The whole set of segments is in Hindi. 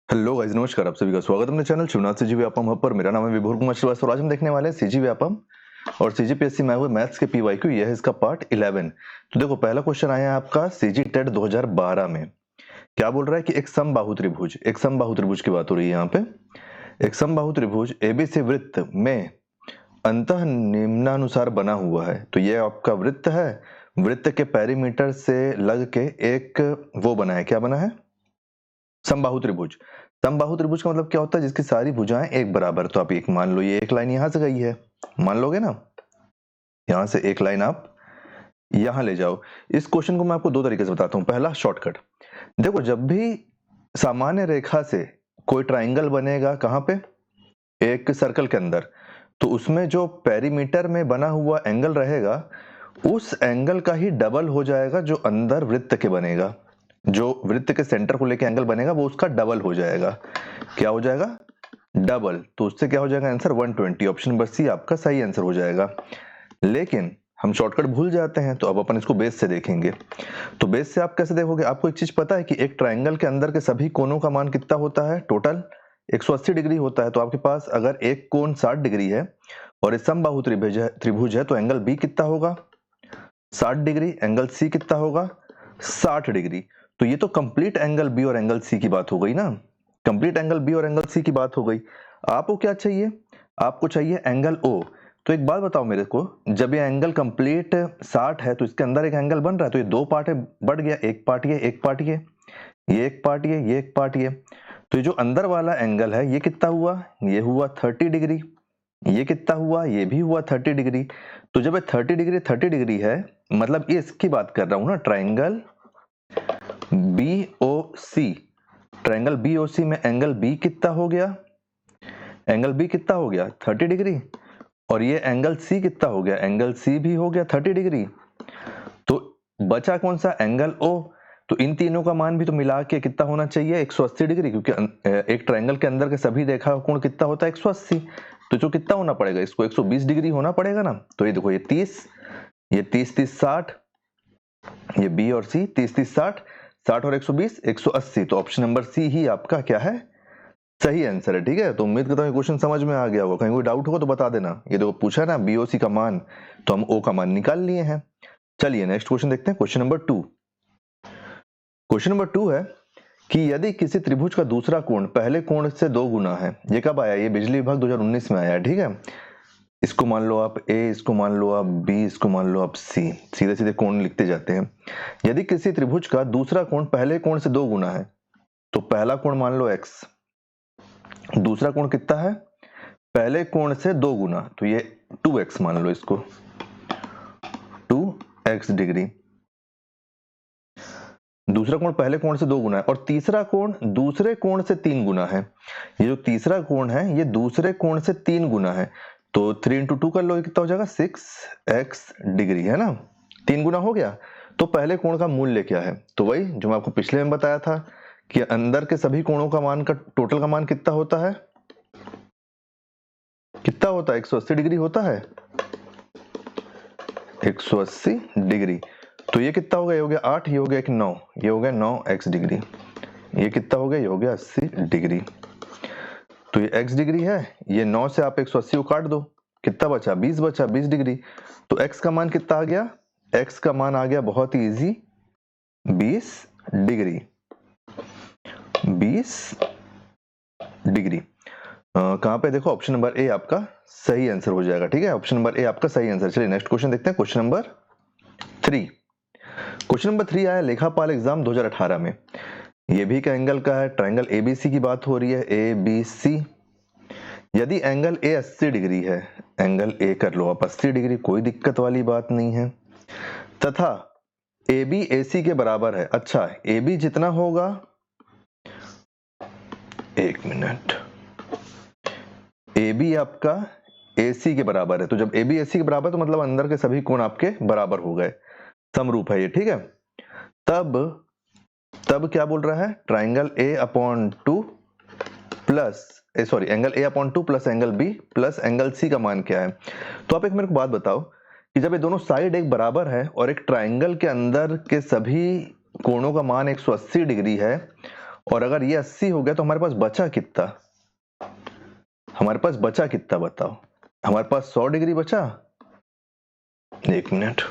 हेलो गाइस, नमस्कार। आप सभी का स्वागत है अपने channel Shivnath CG Vyapam hub पर। मेरा नाम है विभोर कुमार श्रीवास्तव और आज हम देखने वाले हैं सीजी व्यापम और सीजीपीएससी में हुए मैथ्स के पीवाईक्यू। यह है इसका पार्ट 11। तो देखो, पहला क्वेश्चन आया है आपका सीजी टेट 2012 में। क्या बोल रहा है कि एक समबाहु त्रिभुज की बात हो रही है यहाँ पे। एक समबाहु त्रिभुज एबीसी वृत्त में अंतः निम्नानुसार बना हुआ है। तो ये आपका वृत्त है। वृत्त के पेरीमीटर से लग के एक वो बना है। क्या बना है? समबाहु त्रिभुज। समबाहु त्रिभुज का मतलब क्या होता है? जिसकी सारी भुजाएं एक बराबर। तो आप एक मान लो, ये एक लाइन यहां से गई है, मान लोगे ना, यहां से एक लाइन आप यहां ले जाओ। इस क्वेश्चन को मैं आपको दो तरीके से बताता हूं। पहला शॉर्टकट, देखो, जब भी सामान्य रेखा से कोई ट्राइंगल बनेगा, कहां पे? एक सर्कल के अंदर, तो उसमें जो पेरीमीटर में बना हुआ एंगल रहेगा, उस एंगल का ही डबल हो जाएगा जो अंदर वृत्त के बनेगा। जो वृत्त के सेंटर को लेके एंगल बनेगा वो उसका डबल हो जाएगा। क्या हो जाएगा? डबल। तो उससे क्या हो जाएगा आंसर? 120। ऑप्शन नंबर सी आपका सही आंसर हो जाएगा। लेकिन हम शॉर्टकट भूल जाते हैं, तो अब अपन इसको बेस से देखेंगे। तो बेस से आप कैसे देखोगे? आपको एक चीज पता है कि एक ट्राइंगल के अंदर के सभी कोनों का मान कितना होता है? टोटल 180 डिग्री होता है। तो आपके पास अगर एक कोण 60 डिग्री है और इस समबाहु त्रिभुज है, तो एंगल बी कितना होगा? 60 डिग्री। एंगल सी कितना होगा? 60 डिग्री। तो ये तो कंप्लीट एंगल बी और एंगल सी की बात हो गई ना। कंप्लीट एंगल बी और एंगल सी की बात हो गई। आपको क्या चाहिए? आपको चाहिए एंगल ओ। तो एक बात बताओ मेरे को, जब ये एंगल कंप्लीट 60 है तो इसके अंदर एक एंगल बन रहा है, तो ये दो पार्ट है, बढ़ गया। एक पार्ट ये, एक पार्ट ये एक पार्ट ये एक पार्ट ये। तो ये जो अंदर वाला एंगल है ये कितना हुआ? ये हुआ 30 डिग्री। ये कितना हुआ? ये भी हुआ 30 डिग्री। तो जब ये 30 डिग्री है, मतलब ये इसकी बात कर रहा हूं ना, ट्राइंगल बीओसी। ट्राइंगल बीओसी में एंगल बी कितना हो गया? एंगल बी कितना हो गया? 30 डिग्री। और ये एंगल सी कितना हो गया? एंगल सी भी हो गया 30 डिग्री। तो बचा कौन सा? Angle O. तो इन तीनों का मान भी तो मिला के कितना होना चाहिए? 180 डिग्री, क्योंकि एक ट्राइंगल के अंदर के सभी रेखा का कोण कितना होता है? 180। तो जो कितना होना पड़ेगा? इसको 120 डिग्री होना पड़ेगा ना। तो ये देखो, ये 30, ये 30 30 60, ये बी और सी 30 30 60, 60 और 120 180। तो ऑप्शन नंबर सी ही आपका क्या है? सही आंसर है। ठीक है, तो उम्मीद करता हूँ क्वेश्चन समझ में आ गया होगा। कहीं कोई डाउट होगा तो बता देना। ये देखो, पूछा ना बीओसी का मान, तो हम ओ का मान निकाल लिए हैं। चलिए नेक्स्ट क्वेश्चन देखते हैं। Question number 2। क्वेश्चन नंबर 2 है कि यदि किसी त्रिभुज का दूसरा कोण पहले कोण से 2 गुना है। ये कब आया? ये बिजली विभाग 2019 में आया है। ठीक है, इसको मान लो आप ए, इसको मान लो आप बी, इसको मान लो आप सी। सीधे सीधे कोण लिखते जाते हैं। यदि किसी त्रिभुज का दूसरा कोण पहले कोण से 2 गुना है, तो पहला कोण मान लो x, दूसरा कोण कितना है? पहले कोण से 2 गुना, तो ये 2x मान लो इसको, 2x डिग्री। दूसरा कोण पहले कोण से 2 गुना है और तीसरा कोण दूसरे कोण से 3 गुना है। ये जो तीसरा कोण है ये दूसरे कोण से 3 गुना है। तो 3 इंटू 2 कर लो, ये कितना हो जाएगा? 6x डिग्री, है ना। 3 गुना हो गया। तो पहले कोण का मूल्य क्या है? तो वही जो मैं आपको पिछले में बताया था कि अंदर के सभी कोणों का मान का टोटल का मान कितना होता है? कितना होता है? 180 डिग्री होता है। 180 डिग्री। तो ये कितना हो गया? ये हो गया 8, ये हो गया 9, ये हो गया 9x डिग्री। ये कितना हो गया? ये हो गया 80 डिग्री। तो ये x डिग्री है, ये 9 से आप 180 को काट दो, कितना बचा? 20 बचा, 20 डिग्री। तो x का मान कितना आ गया? x का मान आ गया बहुत ही इजी, 20 डिग्री। 20 डिग्री कहां पे? देखो, ऑप्शन नंबर ए आपका सही आंसर हो जाएगा। ठीक है, ऑप्शन नंबर ए आपका सही आंसर। चलिए नेक्स्ट क्वेश्चन देखते हैं। Question number 3। क्वेश्चन नंबर 3 आया लेखापाल एग्जाम 2018 में। ये भी का एंगल का है, ट्राइंगल एबीसी की बात हो रही है, एबीसी। यदि एंगल ए 80 डिग्री है, एंगल ए कर लो आप 80 डिग्री, कोई दिक्कत वाली बात नहीं है, तथा ए बी ए सी के बराबर है। अच्छा, ए बी जितना होगा, एक मिनट, ए बी आपका ए सी के बराबर है। तो जब ए बी ए सी के बराबर, तो मतलब अंदर के सभी कोण आपके बराबर हो गए, समरूप है ये। ठीक है, तब क्या बोल रहा है? Triangle A upon 2 plus sorry, angle A upon 2 plus angle B plus angle C का मान क्या है? तो आप एक मेरे को बात बताओ कि जब ये दोनों साइड एक बराबर है और एक ट्राइंगल के अंदर के सभी कोणों का मान 180 डिग्री है और अगर ये 80 हो गया तो हमारे पास बचा कितना, हमारे पास बचा कितना बताओ, हमारे पास 100 डिग्री बचा। एक मिनट,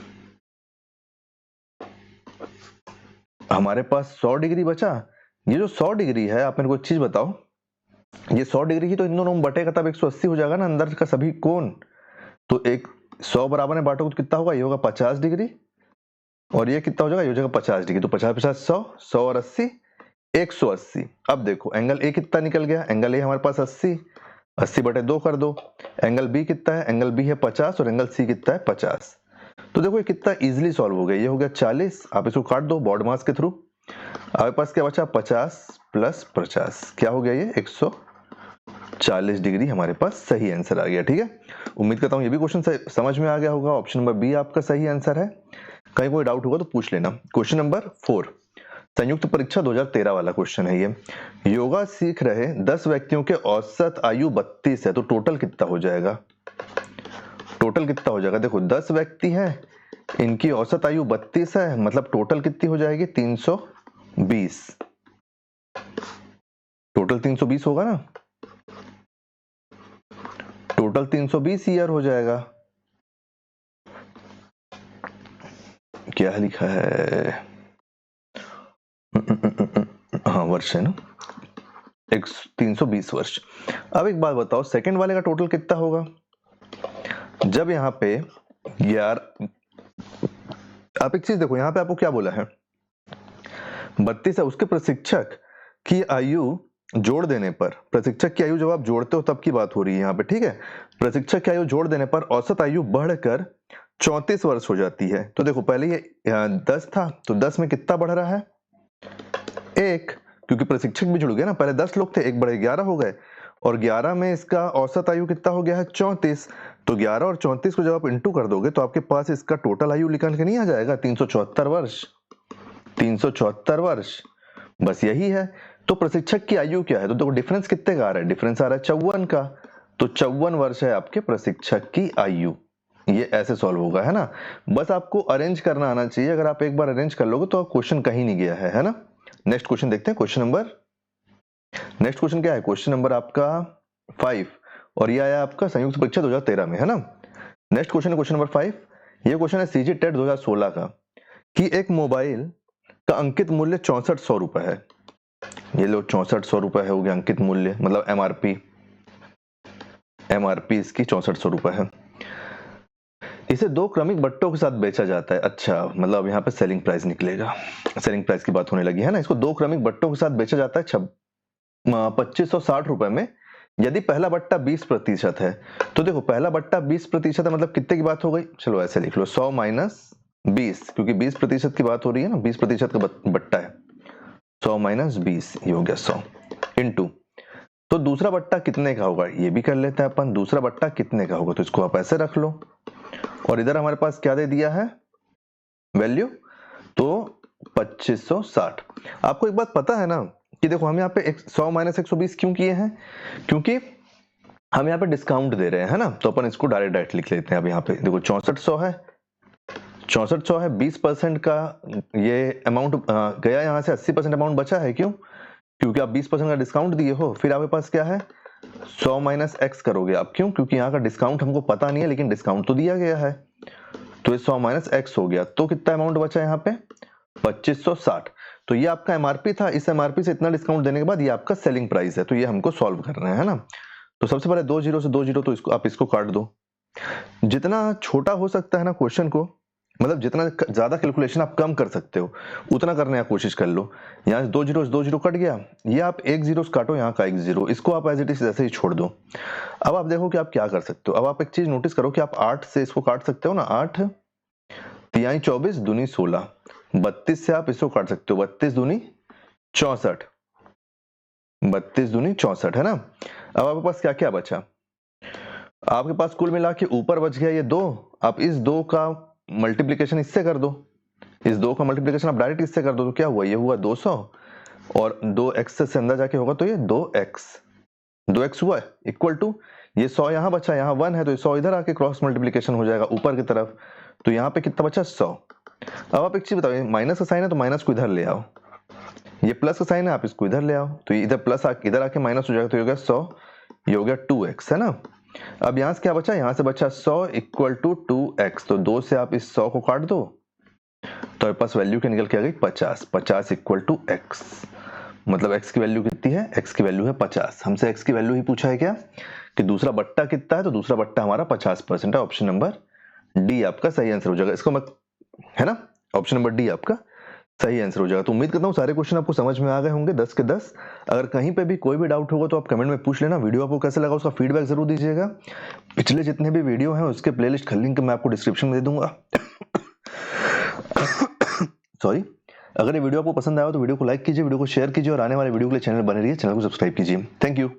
हमारे पास 100 डिग्री बचा। ये जो 100 डिग्री है, आप मेरे को एक चीज बताओ, ये 100 डिग्री की तो इन दोनों में बटेगा तब 180 हो जाएगा ना अंदर का सभी कोण। तो एक 100 बराबर में बांटोगे तो कितना होगा, ये होगा 50 डिग्री और ये कितना हो जाएगा, ये हो जाएगा 50 डिग्री। तो 50 50 100, 100 और 80 180। अब देखो एंगल ए कितना निकल गया, एंगल ए हमारे पास 80, 80 बटे 2 कर दो। एंगल बी कितना है, एंगल बी है 50 और एंगल सी कितना है 50। तो देखो ये कितना इजीली सॉल्व हो गया, ये हो गया 40। आप इसको काट दो बॉड मास के थ्रू, आपके पास क्या बचा 50 प्लस 50, क्या हो गया ये 140 डिग्री हमारे पास सही आंसर आ गया। ठीक है, उम्मीद करता हूँ ये भी क्वेश्चन समझ में आ गया होगा। ऑप्शन नंबर बी आपका सही आंसर है। कहीं कोई डाउट होगा तो पूछ लेना। क्वेश्चन नंबर 4, संयुक्त परीक्षा 2013 वाला क्वेश्चन है ये। योगा सीख रहे 10 व्यक्तियों के औसत आयु 32 है, तो टोटल कितना हो जाएगा, टोटल कितना हो जाएगा। देखो 10 व्यक्ति हैं, इनकी औसत आयु 32 है, मतलब टोटल कितनी हो जाएगी 320। टोटल 320 होगा ना, टोटल 320 ईयर हो जाएगा। क्या लिखा है, हाँ वर्ष है ना, 320 वर्ष। अब एक बात बताओ, सेकंड वाले का टोटल कितना होगा। जब यहाँ पे यार आप एक चीज देखो, यहाँ पे आपको क्या बोला है 32 है, उसके प्रशिक्षक की आयु जोड़ देने पर, प्रशिक्षक की आयु जब आप जोड़ते हो तब की बात हो रही है यहाँ पे। ठीक है, प्रशिक्षक की आयु जोड़ देने पर औसत आयु बढ़कर 34 वर्ष हो जाती है। तो देखो पहले ये 10 था, तो 10 में कितना बढ़ रहा है 1, क्योंकि प्रशिक्षक भी जुड़ गए ना, पहले 10 लोग थे, 1 बढ़े 11 हो गए, और 11 में इसका औसत आयु कितना हो गया है 34। तो 11 और 34 को जब आप इंटू कर दोगे तो आपके पास इसका टोटल आयु निकल के नहीं आ जाएगा 374 वर्ष, 374 वर्ष, बस यही है। तो प्रशिक्षक की आयु क्या है, तो देखो डिफरेंस कितने का आ रहा है, डिफरेंस आ रहा है 54 का, तो 54 वर्ष है आपके प्रशिक्षक की आयु। ये ऐसे सॉल्व होगा, है ना। बस आपको अरेंज करना आना चाहिए, अगर आप एक बार अरेंज कर लोगे तो क्वेश्चन कहीं नहीं गया है ना। नेक्स्ट क्वेश्चन देखते हैं, क्वेश्चन नंबर, नेक्स्ट क्वेश्चन क्या है, क्वेश्चन नंबर आपका 5, और ये आया आपका संयुक्त परीक्षा 2013 में, है ना। नेक्स्ट क्वेश्चन है क्वेश्चन नंबर 5, ये क्वेश्चन है सीजी टेट 2016 का, कि एक मोबाइल का अंकित मूल्य 6400 रुपए है। ये लो 6400 रुपए है, हो गया अंकित मूल्य, मतलब एमआरपी, एमआरपी इसकी 6400 रुपए है। इसे 2 क्रमिक बट्टों के साथ बेचा जाता है। अच्छा, मतलब यहाँ पे सेलिंग प्राइस निकलेगा, सेलिंग प्राइस की बात होने लगी है ना। इसको 2 क्रमिक बट्टों के साथ बेचा जाता है 2560 रुपए में, यदि पहला बट्टा 20% है। तो देखो पहला बट्टा 20% है, मतलब कितने की बात हो गई, चलो ऐसे लिख लो 100 माइनस 20, क्योंकि 20% की बात हो रही है ना, 20% का बट्टा है, 100 माइनस 20, ये हो गया 100 इंटू, तो दूसरा बट्टा कितने का होगा ये भी कर लेते हैं अपन, दूसरा बट्टा कितने का होगा, तो इसको आप ऐसे रख लो, और इधर हमारे पास क्या दे दिया है वैल्यू, तो 2560। आपको एक बात पता है ना कि देखो हम यहाँ पे 100 माइनस 120 क्यों किए हैं, क्योंकि हम यहाँ पे डिस्काउंट दे रहे हैं, है ना, तो अपन इसको डायरेक्ट लिख लेते हैं। अब यहाँ पे देखो 6400 है, 6400 है, 20% का ये अमाउंट गया, यहाँ से 80% अमाउंट बचा है, क्यों, क्योंकि आप 20% का डिस्काउंट दिए हो। फिर आपके पास क्या है 100 माइनस एक्स करोगे आप, क्यों, क्योंकि यहाँ का डिस्काउंट हमको पता नहीं है, लेकिन डिस्काउंट तो दिया गया है, तो ये 100 माइनस एक्स हो गया, तो कितना अमाउंट बचा यहाँ पे 2560। तो ये आपका एमआरपी था, इस एमआरपी से इतना डिस्काउंट देने के बाद ये आपका सेलिंग प्राइस है, तो ये हमको सॉल्व करना है ना। तो सबसे पहले 2 जीरो से 2 जीरो, तो इसको आप इसको काट दो, जितना छोटा हो सकता है ना क्वेश्चन को, मतलब जितना ज्यादा कैलकुलेशन आप कम कर सकते हो उतना करने की कोशिश कर लो। यहाँ से 2 जीरो कट गया, ये आप 1 जीरो काटो, यहाँ का 1 जीरो, इसको आप एज इट इज ऐसे ही छोड़ दो। अब आप देखो कि आप क्या कर सकते हो। अब आप एक चीज नोटिस करो कि आप 8 से इसको काट सकते हो ना, 8 तिहाई 24 दूनी 16, 32 से आप इसको काट सकते हो, 32 दूनी 64, 32 दूनी 64, है ना। अब आपके पास क्या क्या बचा, आपके पास कुल मिला के ऊपर बच गया ये 2, आप इस 2 का मल्टीप्लीकेशन इससे कर दो, इस 2 का मल्टीप्लीकेशन आप डायरेक्ट इससे कर दो, तो क्या हुआ, ये हुआ 200, और 2x से अंदर जाके होगा तो ये 2x हुआ इक्वल टू, ये 100 यहाँ बचा, यहाँ 1 है, तो 100 इधर आके क्रॉस मल्टीप्लीकेशन हो जाएगा ऊपर की तरफ, तो यहाँ पे कितना बचा 100। अब आप एक चीज बताओ, माइनस का साइन है तो माइनस को इधर ले आओ, ये प्लस का साइन है, आप इसको इधर ले आओ, तो इधर प्लस इधर आके माइनस हो जाएगा, तो ये हो गया 100, ये हो गया 2x, है ना। अब यहाँ से क्या बचा, यहाँ से बचा 100 इक्वल टू 2x, तो 2 से आप इस 100 को काट दो, तो आपके पास वैल्यू क्या निकल के आ गई 50, 50 इक्वल टू x, मतलब x की वैल्यू कितनी है, x की वैल्यू है 50। हमसे x की वैल्यू ही पूछा है क्या, कि दूसरा बट्टा कितना है, तो दूसरा बट्टा हमारा 50% है। ऑप्शन नंबर डी आपका सही आंसर हो जाएगा, इसको मैं, है ना, ऑप्शन नंबर डी आपका सही आंसर हो जाएगा। तो उम्मीद करता हूँ सारे क्वेश्चन आपको समझ में आ गए होंगे 10 के 10। अगर कहीं पे भी कोई भी डाउट होगा तो आप कमेंट में पूछ लेना। वीडियो आपको कैसा लगा उसका फीडबैक जरूर दीजिएगा। पिछले जितने भी वीडियो हैं उसके प्लेलिस्ट का लिंक मैं आपको डिस्क्रिप्शन में दे दूंगा। सॉरी। अगर ये वीडियो आपको पसंद आया तो वीडियो को लाइक कीजिए, वीडियो को शेयर कीजिए और आने वाले वीडियो के लिए चैनल बने रहिए, चैनल को सब्सक्राइब कीजिए। Thank you.